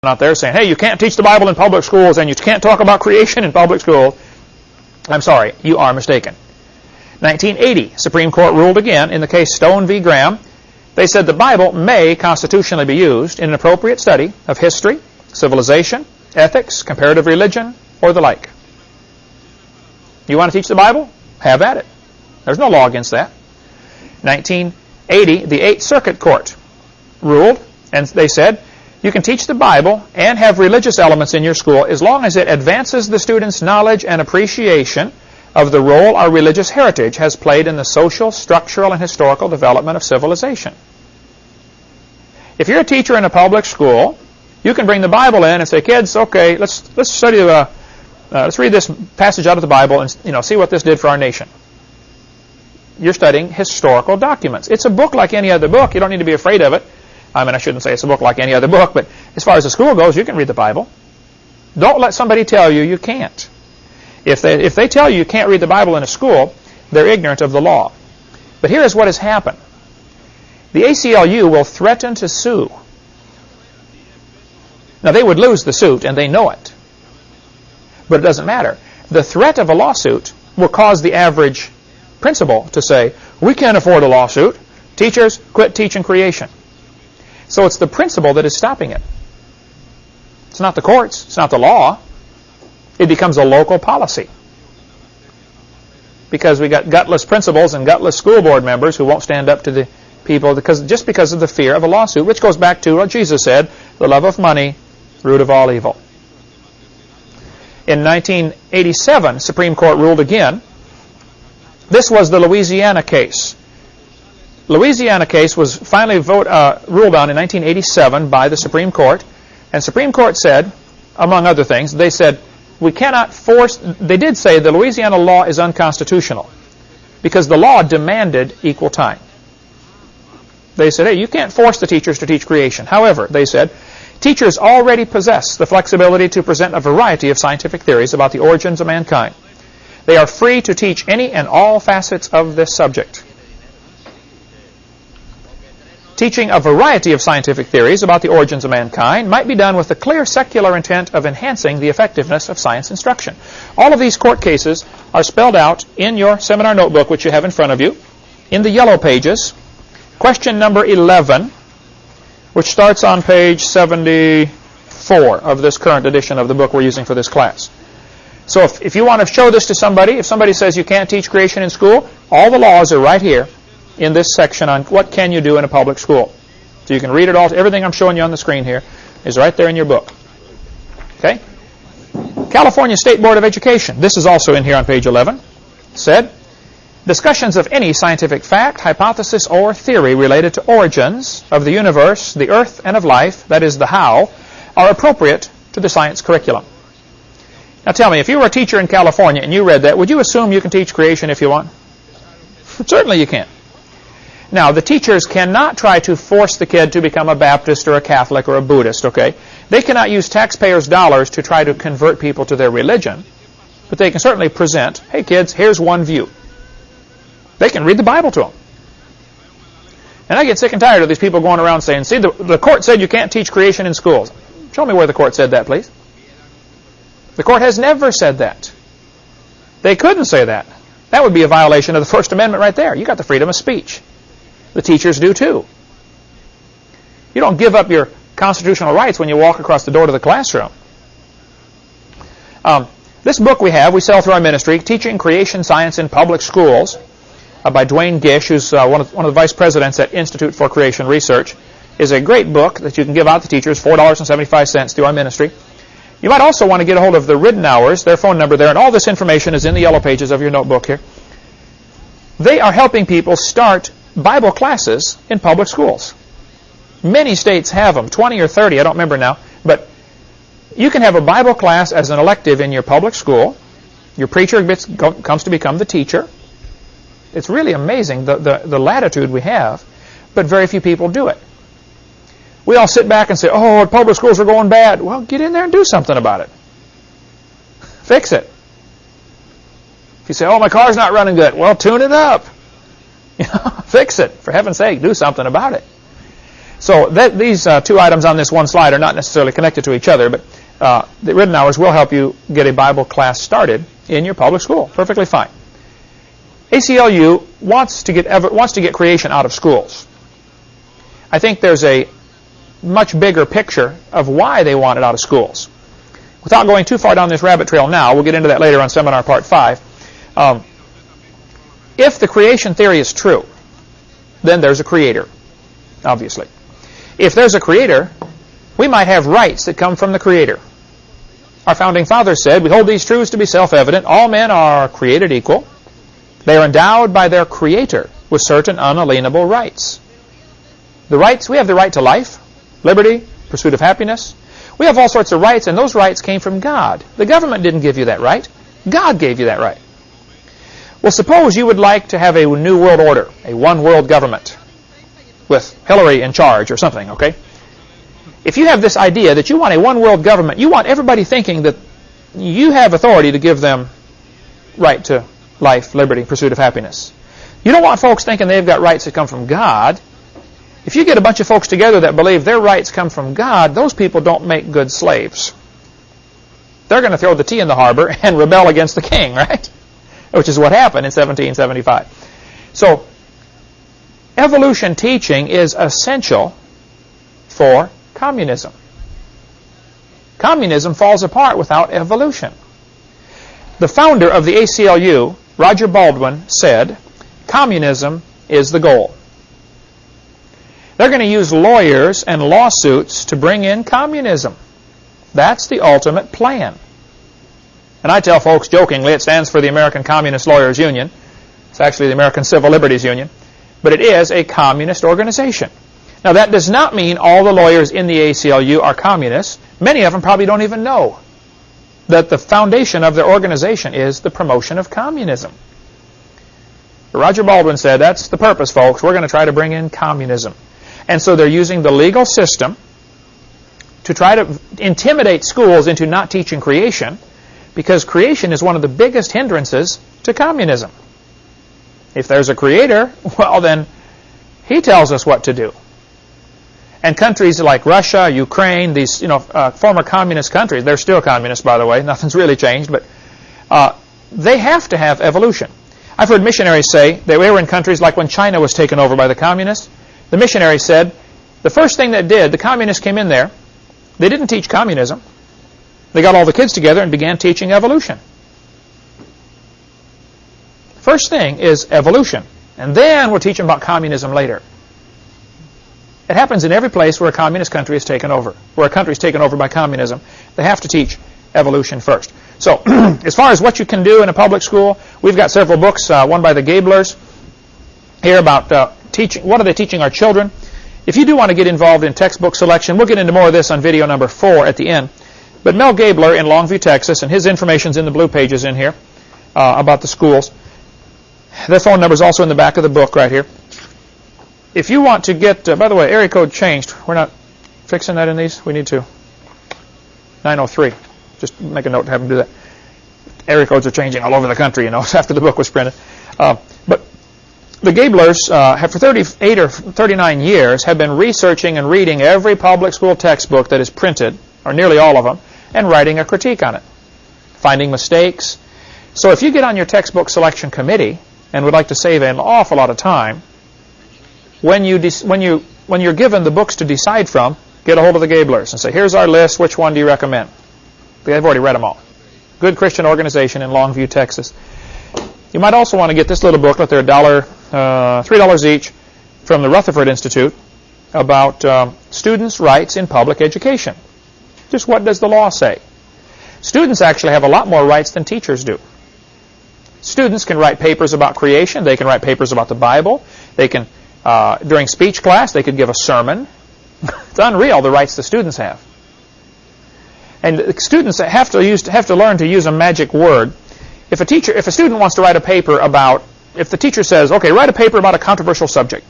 out there saying, hey, you can't teach the Bible in public schools and you can't talk about creation in public schools. I'm sorry, you are mistaken. 1980, Supreme Court ruled again in the case Stone v. Graham. They said the Bible may constitutionally be used in an appropriate study of history, civilization, ethics, comparative religion, or the like. You want to teach the Bible? Have at it. There's no law against that. 1980, the Eighth Circuit Court ruled, and they said, you can teach the Bible and have religious elements in your school as long as it advances the student's knowledge and appreciation of the role our religious heritage has played in the social, structural, and historical development of civilization. If you're a teacher in a public school, you can bring the Bible in and say, kids, okay, let's study let's read this passage out of the Bible and see what this did for our nation. You're studying historical documents. It's a book like any other book. You don't need to be afraid of it. I mean, I shouldn't say it's a book like any other book, but as far as the school goes, you can read the Bible. Don't let somebody tell you you can't. If they tell you you can't read the Bible in a school, they're ignorant of the law. But here is what has happened. The ACLU will threaten to sue. Now, they would lose the suit, and they know it. But it doesn't matter. The threat of a lawsuit will cause the average principal to say, we can't afford a lawsuit. Teachers, quit teaching creation. So it's the principal that is stopping it. It's not the courts. It's not the law. It becomes a local policy. Because we got gutless principals and gutless school board members who won't stand up to the people just because of the fear of a lawsuit, which goes back to what Jesus said, the love of money, root of all evil. In 1987, Supreme Court ruled again. This was the Louisiana case. Louisiana case was finally ruled on in 1987 by the Supreme Court. And Supreme Court said, among other things, they said, we cannot force, they did say the Louisiana law is unconstitutional because the law demanded equal time. They said, hey, you can't force the teachers to teach creation. However, they said, teachers already possess the flexibility to present a variety of scientific theories about the origins of mankind. They are free to teach any and all facets of this subject. Teaching a variety of scientific theories about the origins of mankind might be done with the clear secular intent of enhancing the effectiveness of science instruction. All of these court cases are spelled out in your seminar notebook, which you have in front of you, in the yellow pages. Question number 11, which starts on page 74 of this current edition of the book we're using for this class. So if you want to show this to somebody, if somebody says you can't teach creation in school, all the laws are right here in this section on what can you do in a public school. So you can read it all. Everything I'm showing you on the screen here is right there in your book. Okay? California State Board of Education, this is also in here on page 11, said, discussions of any scientific fact, hypothesis, or theory related to origins of the universe, the earth, and of life, that is the how, are appropriate to the science curriculum. Now tell me, if you were a teacher in California and you read that, would you assume you can teach creation if you want? Certainly you can. Now, the teachers cannot try to force the kid to become a Baptist or a Catholic or a Buddhist, okay? They cannot use taxpayers' dollars to try to convert people to their religion, but they can certainly present, hey kids, here's one view. They can read the Bible to them. And I get sick and tired of these people going around saying, see, the court said you can't teach creation in schools. Show me where the court said that, please. The court has never said that. They couldn't say that. That would be a violation of the First Amendment right there. You got the freedom of speech. The teachers do too. You don't give up your constitutional rights when you walk across the door to the classroom. This book we sell through our ministry, Teaching Creation Science in Public Schools, by Dwayne Gish, who's one of the vice presidents at Institute for Creation Research, is a great book that you can give out to teachers, $4.75 through our ministry. You might also want to get a hold of the Ridenours, their phone number there, and all this information is in the yellow pages of your notebook here. They are helping people start Bible classes in public schools. Many states have them, 20 or 30, I don't remember now, but you can have a Bible class as an elective in your public school. Your preacher comes to become the teacher. It's really amazing the latitude we have, but very few people do it. We all sit back and say, oh, public schools are going bad. Well, get in there and do something about it. Fix it. If you say, oh, my car's not running good, well, tune it up. Fix it. For heaven's sake, do something about it. So these two items on this one slide are not necessarily connected to each other, but the written hours will help you get a Bible class started in your public school. Perfectly fine. ACLU wants to get creation out of schools. I think there's a much bigger picture of why they want it out of schools. Without going too far down this rabbit trail now, we'll get into that later on Seminar Part 5. If the creation theory is true, then there's a creator, obviously. If there's a creator, we might have rights that come from the creator. Our founding fathers said, we hold these truths to be self-evident. All men are created equal. They are endowed by their creator with certain unalienable rights. The rights, we have the right to life, liberty, pursuit of happiness. We have all sorts of rights, and those rights came from God. The government didn't give you that right. God gave you that right. Well, suppose you would like to have a new world order, a one-world government with Hillary in charge or something, okay? If you have this idea that you want a one-world government, you want everybody thinking that you have authority to give them right to life, liberty, pursuit of happiness. You don't want folks thinking they've got rights that come from God. If you get a bunch of folks together that believe their rights come from God, those people don't make good slaves. They're going to throw the tea in the harbor and rebel against the king, right? Which is what happened in 1775. So, evolution teaching is essential for communism. Communism falls apart without evolution. The founder of the ACLU, Roger Baldwin, said, communism is the goal. They're going to use lawyers and lawsuits to bring in communism. That's the ultimate plan. And I tell folks jokingly, it stands for the American Communist Lawyers Union. It's actually the American Civil Liberties Union. But it is a communist organization. Now, that does not mean all the lawyers in the ACLU are communists. Many of them probably don't even know that the foundation of their organization is the promotion of communism. But Roger Baldwin said, that's the purpose, folks. We're going to try to bring in communism. And so they're using the legal system to try to intimidate schools into not teaching creation, because creation is one of the biggest hindrances to communism. If there's a creator, well then, he tells us what to do. And countries like Russia, Ukraine, these former communist countries, they're still communist, by the way, nothing's really changed, but they have to have evolution. I've heard missionaries say, they were in countries like when China was taken over by the communists. The missionary said, the first thing the communists came in there, they didn't teach communism. They got all the kids together and began teaching evolution. First thing is evolution. And then we'll teach them about communism later. It happens in every place where a communist country is taken over, where a country is taken over by communism. They have to teach evolution first. So, as far as what you can do in a public school, we've got several books, one by the Gablers, here about teaching. What are they teaching our children? If you do want to get involved in textbook selection, we'll get into more of this on video number 4 at the end. But Mel Gabler in Longview, Texas, and his information's in the blue pages in here about the schools. Their phone number is also in the back of the book right here. If you want to get, by the way, area code changed. We're not fixing that in these. We need to. 903. Just make a note to have them do that. Area codes are changing all over the country, after the book was printed. But the Gablers have for 38 or 39 years have been researching and reading every public school textbook that is printed, or nearly all of them, and writing a critique on it, finding mistakes. So if you get on your textbook selection committee and would like to save an awful lot of time, when you're given the books to decide from, get a hold of the Gablers and say, here's our list, which one do you recommend? They've already read them all. Good Christian organization in Longview, Texas. You might also want to get this little booklet. They're $3 each from the Rutherford Institute about students' rights in public education. Just what does the law say? Students actually have a lot more rights than teachers do. Students can write papers about creation. They can write papers about the Bible. They can, during speech class, they could give a sermon. It's unreal the rights the students have. And the students have to learn to use a magic word. If a student wants to write a paper about, if the teacher says, okay, write a paper about a controversial subject,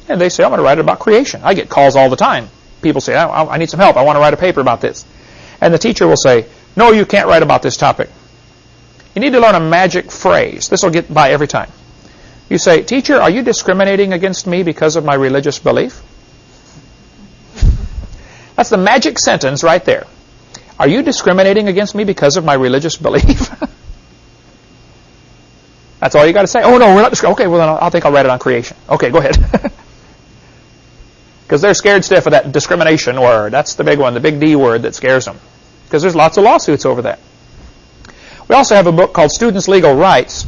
and they say, I'm going to write it about creation. I get calls all the time. People say, I need some help. I want to write a paper about this. And the teacher will say, no, you can't write about this topic. You need to learn a magic phrase. This will get by every time. You say, teacher, are you discriminating against me because of my religious belief? That's the magic sentence right there. Are you discriminating against me because of my religious belief? That's all you got to say. Oh, no, we're not discriminating. Okay, well, then I think I'll write it on creation. Okay, go ahead. Because they're scared stiff of that discrimination word. That's the big one, the big D word that scares them. Because there's lots of lawsuits over that. We also have a book called Students' Legal Rights.